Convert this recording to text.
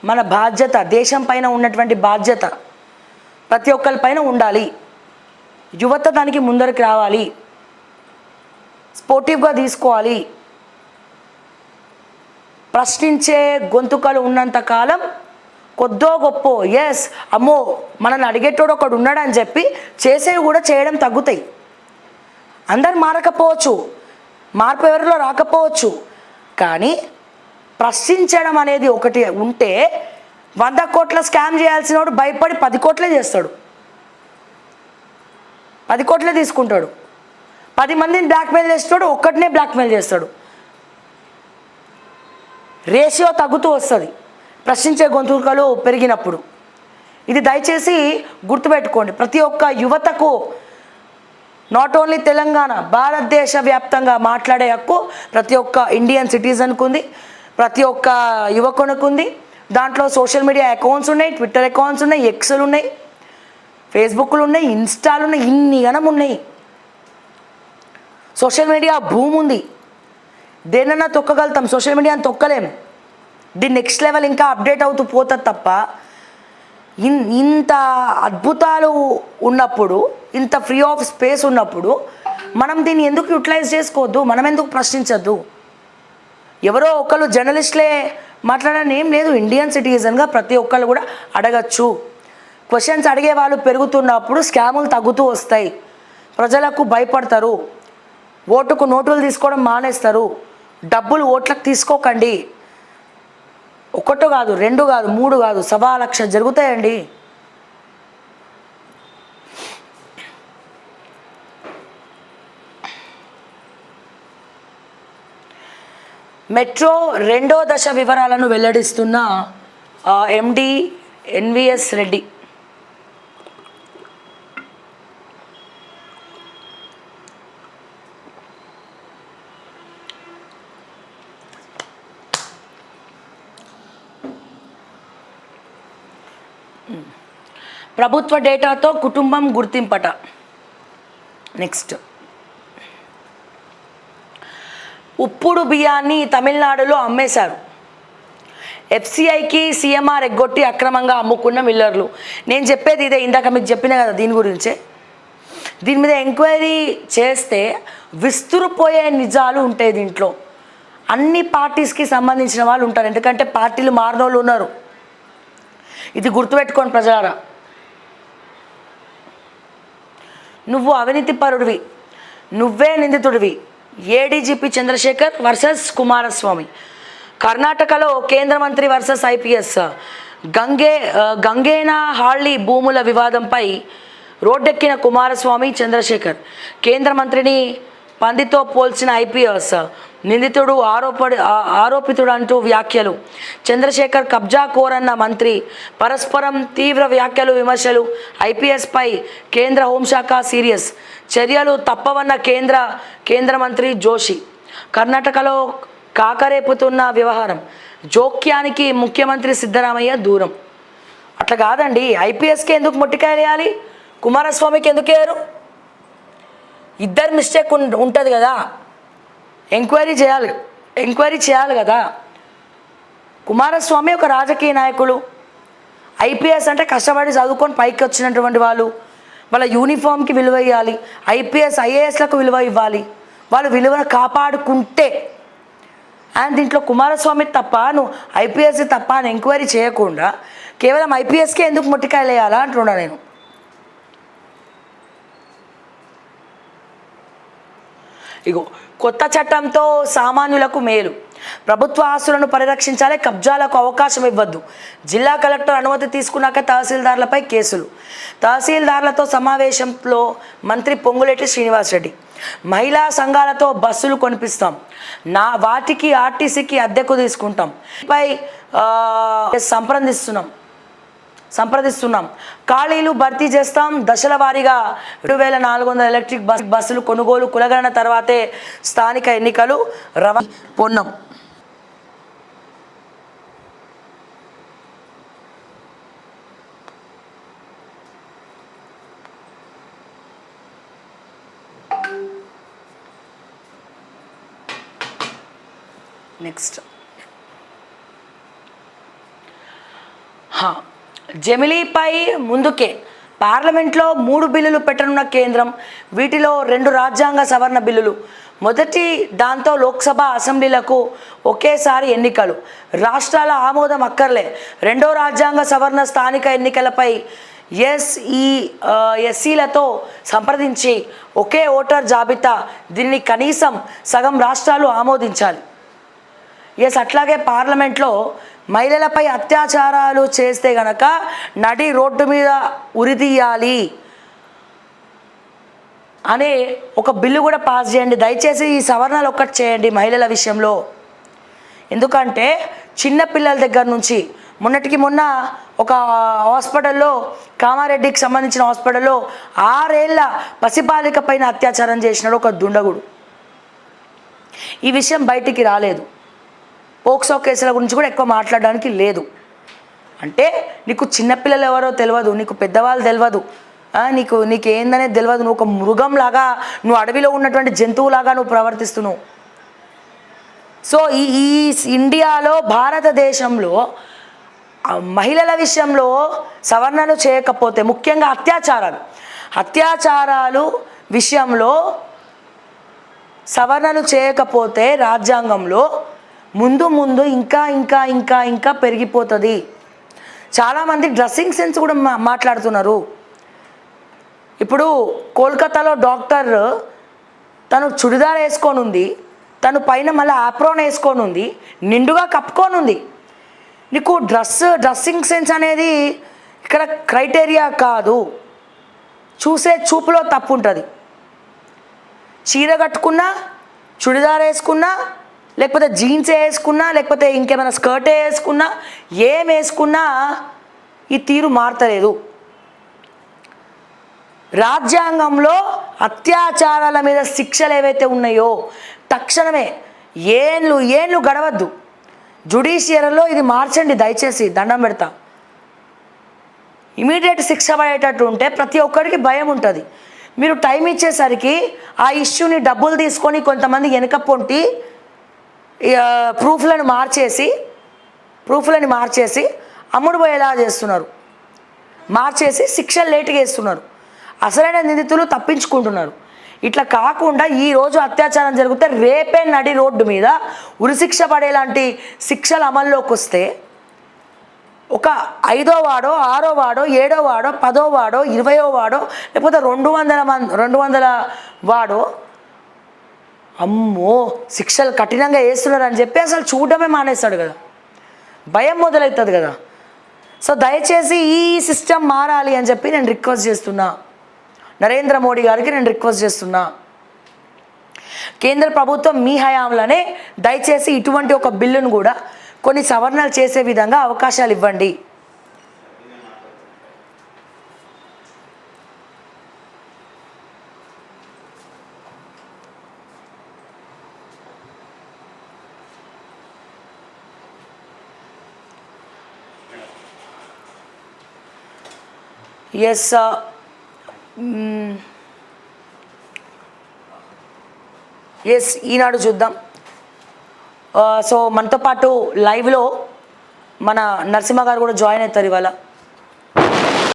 మన బాధ్యత, దేశం పైన ఉన్నటువంటి బాధ్యత ప్రతి ఒక్కరిపైన ఉండాలి. యువత దానికి ముందరికి రావాలి, స్పోర్టివ్గా తీసుకోవాలి. ప్రశ్నించే గొంతుకలు ఉన్నంత కాలం కొద్దో గొప్ప ఎస్ అమ్మో మనల్ని అడిగేటోడు ఒకడు ఉన్నాడని చెప్పి చేసేవి కూడా చేయడం తగ్గుతాయి. అందరు మారకపోవచ్చు, మార్పు ఎవరిలో రాకపోవచ్చు, కానీ ప్రశ్నించడం అనేది ఒకటి ఉంటే 100 కోట్ల స్కామ్ చేయాల్సిన వాడు భయపడి 10 కోట్లే చేస్తాడు, 10 కోట్లే తీసుకుంటాడు. 10 మందిని బ్లాక్మెయిల్ చేస్తాడు, ఒక్కటినే బ్లాక్మెయిల్ చేస్తాడు. రేషియో తగ్గుతూ వస్తుంది ప్రశ్నించే గొంతుకలు పెరిగినప్పుడు. ఇది దయచేసి గుర్తుపెట్టుకోండి. ప్రతి ఒక్క యువతకు, నాట్ ఓన్లీ తెలంగాణ, భారతదేశ వ్యాప్తంగా మాట్లాడే హక్కు ప్రతి ఒక్క ఇండియన్ సిటిజన్కు ఉంది, ప్రతి ఒక్క యువకునికి ఉంది. దాంట్లో సోషల్ మీడియా అకౌంట్స్ ఉన్నాయి, ట్విట్టర్ అకౌంట్స్ ఉన్నాయి, ఎక్స్లు ఉన్నాయి, ఫేస్బుక్లు ఉన్నాయి, ఇన్స్టాలు ఉన్నాయి, ఇన్ని గణం ఉన్నాయి. సోషల్ మీడియా భూమి ఉంది, దేనన్నా తొక్కగలుగుతాం, సోషల్ మీడియాని తొక్కలేం. దీని నెక్స్ట్ లెవెల్ ఇంకా అప్డేట్ అవుతూ పోతుంది తప్ప ఇంత అద్భుతాలు ఉన్నప్పుడు, ఇంత ఫ్రీ ఆఫ్ స్పేస్ ఉన్నప్పుడు మనం దీన్ని ఎందుకు యూటిలైజ్ చేసుకోవద్దు, మనం ఎందుకు ప్రశ్నించద్దు? ఎవరో ఒకళ్ళు జర్నలిస్టులే మాట్లాడని ఏం లేదు. ఇండియన్ సిటిజన్గా ప్రతి ఒక్కళ్ళు కూడా అడగచ్చు. క్వశ్చన్స్ అడిగే వాళ్ళు పెరుగుతున్నప్పుడు స్కాములు తగ్గుతూ వస్తాయి, ప్రజలకు భయపడతారు, ఓటుకు నోటులు తీసుకోవడం మానేస్తారు. డబ్బులు ఓట్లకు తీసుకోకండి. 1 కాదు, 2 కాదు, 3 కాదు, 1,00,000 జరుగుతాయండి. మెట్రో 2వ దశ వివరాలను వెల్లడిస్తున్న ఎండి ఎన్విఎస్ రెడ్డి. ప్రభుత్వ డేటాతో కుటుంబం గుర్తింపట. నెక్స్ట్, ఉప్పుడు బియ్యాన్ని తమిళనాడులో అమ్మేశారు. ఎఫ్సిఐకి సీఎంఆర్ ఎగ్గొట్టి అక్రమంగా అమ్ముకున్న మిల్లర్లు. నేను చెప్పేది ఇదే, ఇందాక మీకు చెప్పిన కదా దీని గురించే. దీని మీద ఎంక్వైరీ చేస్తే విస్తురుపోయే నిజాలు ఉంటాయి. దీంట్లో అన్ని పార్టీస్కి సంబంధించిన వాళ్ళు ఉంటారు, ఎందుకంటే పార్టీలు మారినోళ్ళు ఉన్నారు. ఇది గుర్తుపెట్టుకోండి ప్రజలారా. నువ్వు అవినీతి పరుడివి, నువ్వే నిందితుడివి. ADGP Chandrashekar versus Kumaraswamy. కర్ణాటకలో కేంద్ర మంత్రి వర్సెస్ ఐపీఎస్. గంగేనా హాళ్ళీ భూముల వివాదంపై రోడ్డెక్కిన కుమారస్వామి, చంద్రశేఖర్. కేంద్ర మంత్రిని పందితో పోల్చిన ఐపీఎస్. నిందితుడు ఆరోపితుడు అంటూ వ్యాఖ్యలు. చంద్రశేఖర్ కబ్జా కోరన్న మంత్రి. పరస్పరం తీవ్ర వ్యాఖ్యలు, విమర్శలు. ఐపీఎస్పై కేంద్ర హోంశాఖ సీరియస్. చర్యలు తప్పవన్న కేంద్ర మంత్రి జోషి. కర్ణాటకలో కాకరేపుతున్న వ్యవహారం. జోక్యానికి ముఖ్యమంత్రి సిద్ధరామయ్య దూరం. అట్లా కాదండి, ఐపీఎస్కి ఎందుకు మొట్టికాయలేయాలి, కుమారస్వామికి ఎందుకు వేయరు? ఇద్దరు మిస్టేక్ ఉంటుంది కదా, ఎంక్వైరీ చేయాలి కదా. కుమారస్వామి ఒక రాజకీయ నాయకులు, ఐపీఎస్ అంటే కష్టపడి చదువుకొని పైకి వచ్చినటువంటి వాళ్ళు, వాళ్ళ యూనిఫామ్కి విలువ ఇవ్వాలి, ఐపీఎస్ ఐఏఎస్లకు విలువ ఇవ్వాలి, వాళ్ళు విలువను కాపాడుకుంటే. అండ్ దీంట్లో కుమారస్వామి తప్ప, నువ్వు ఐపీఎస్ తప్ప అని ఎంక్వైరీ చేయకుండా కేవలం ఐపీఎస్కే ఎందుకు మొట్టికాయలు వేయాలా అంటున్నా నేను. ఇగో, కొత్త చట్టంతో సామాన్యులకు మేలు. ప్రభుత్వ ఆస్తులను పరిరక్షించాలి, కబ్జాలకు అవకాశం ఇవ్వద్దు. జిల్లా కలెక్టర్ అనుమతి తీసుకున్నాక తహసీల్దార్లపై కేసులు. తహసీల్దార్లతో సమావేశంలో మంత్రి పొంగులేటి శ్రీనివాసరెడ్డి. మహిళా సంఘాలతో బస్సులు కొనిపిస్తాం, వాటికి ఆర్టీసీకి అద్దెకు తీసుకుంటాం, పై సంప్రదిస్తున్నాం. ఖాళీలు భర్తీ చేస్తాం. దశల వారీగా 2400 ఎలక్ట్రిక్ బస్సులు కొనుగోలు. కులగణన తర్వాతే స్థానిక ఎన్నికలు. పొన్నం. నెక్స్ట్, జమిలీపై ముందుకే పార్లమెంట్లో 3 బిల్లులు పెట్టనున్న కేంద్రం. వీటిలో 2 రాజ్యాంగ సవరణ బిల్లులు. మొదటి దాంతో లోక్సభ అసెంబ్లీలకు ఒకేసారి ఎన్నికలు. రాష్ట్రాల ఆమోదం అక్కర్లే. రెండో రాజ్యాంగ సవరణ స్థానిక ఎన్నికలపై ఎస్సీలతో సంప్రదించి ఒకే ఓటర్ జాబితా. దీన్ని కనీసం సగం రాష్ట్రాలు ఆమోదించాలి. అట్లాగే పార్లమెంట్లో మహిళలపై అత్యాచారాలు చేస్తే గనక నడి రోడ్డు మీద ఉరితీయాలి అనే ఒక బిల్లు కూడా పాస్ చేయండి. దయచేసి ఈ సవరణలు ఒక్కటి చేయండి మహిళల విషయంలో. ఎందుకంటే చిన్నపిల్లల దగ్గర నుంచి మొన్నటికి మొన్న ఒక హాస్పిటల్లో, కామారెడ్డికి సంబంధించిన హాస్పిటల్లో 6 ఏళ్ల పసిబాలిక పైన అత్యాచారం చేసినాడు ఒక దుండగుడు. ఈ విషయం బయటికి రాలేదు. పోక్సో కేసుల గురించి కూడా ఎక్కువ మాట్లాడడానికి లేదు. అంటే నీకు చిన్నపిల్లలు ఎవరో తెలియదు, నీకు పెద్దవాళ్ళు తెలియదు, నీకు ఏందనేది తెలియదు. నువ్వు ఒక మృగంలాగా, నువ్వు అడవిలో ఉన్నటువంటి జంతువులాగా నువ్వు ప్రవర్తిస్తున్నావు. సో ఈ ఇండియాలో, భారతదేశంలో మహిళల విషయంలో సవరణలు చేయకపోతే, ముఖ్యంగా అత్యాచారాలు విషయంలో సవరణలు చేయకపోతే రాజ్యాంగంలో ముందు ఇంకా పెరిగిపోతుంది. చాలామంది డ్రెస్సింగ్ సెన్స్ కూడా మాట్లాడుతున్నారు. ఇప్పుడు కోల్కతాలో డాక్టర్ తను చుడిదార్ వేసుకొని ఉంది, తను పైన మళ్ళీ ఆప్రోన్ వేసుకొని ఉంది, నిండుగా కప్పుకొని ఉంది. నీకు డ్రెస్సింగ్ సెన్స్ అనేది ఇక్కడ క్రైటీరియా కాదు, చూసే చూపులో తప్పు ఉంటుంది. చీర కట్టుకున్నా, చుడిదార్ వేసుకున్నా, లేకపోతే జీన్స్ వేసుకున్నా, లేకపోతే ఇంకేమైనా స్కర్ట్ వేసుకున్నా, ఏం వేసుకున్నా ఈ తీరు మారతలేదు. రాజ్యాంగంలో అత్యాచారాల మీద శిక్షలు ఏవైతే ఉన్నాయో తక్షణమే ఏళ్ళు గడవద్దు. జ్యుడిషియరీలో ఇది మార్చండి దయచేసి, దండం పెడతా. ఇమీడియట్ శిక్ష పడేటట్టు ఉంటే ప్రతి ఒక్కరికి భయం ఉంటుంది. మీరు టైం ఇచ్చేసరికి ఆ ఇష్యూని డబ్బులు తీసుకొని కొంతమంది వెనక పొంటి ప్రూఫ్లను మార్చేసి అమ్ముడు పోయేలా చేస్తున్నారు. మార్చేసి శిక్షలు లేటుగా వేస్తున్నారు. అసలైన నిందితులు తప్పించుకుంటున్నారు. ఇట్లా కాకుండా ఈరోజు అత్యాచారం జరిగితే రేపే నడి రోడ్డు మీద ఉరిశిక్ష పడేలాంటి శిక్షలు అమల్లోకి వస్తే ఒక 5వ వాడో 6వ వాడో 7వ వాడో 10వ వాడో 20వ వాడో లేకపోతే 200 వాడో అమ్మో శిక్షలు కఠినంగా వేస్తున్నారు అని చెప్పి అసలు చూడడమే మానేస్తాడు కదా, భయం మొదలవుతుంది కదా. సో దయచేసి ఈ సిస్టమ్ మారాలి అని చెప్పి నేను రిక్వెస్ట్ చేస్తున్నా. నరేంద్ర మోడీ గారికి నేను రిక్వెస్ట్ చేస్తున్నా. కేంద్ర ప్రభుత్వం మీ హయాంలోనే దయచేసి ఇటువంటి ఒక బిల్లును కూడా కొన్ని సవరణలు చేసే విధంగా అవకాశాలు ఇవ్వండి. ఎస్ ఈనాడు చూద్దాం. సో మనతో పాటు లైవ్లో మన నరసింహ గారు కూడా జాయిన్ అవుతారు ఇవాళ.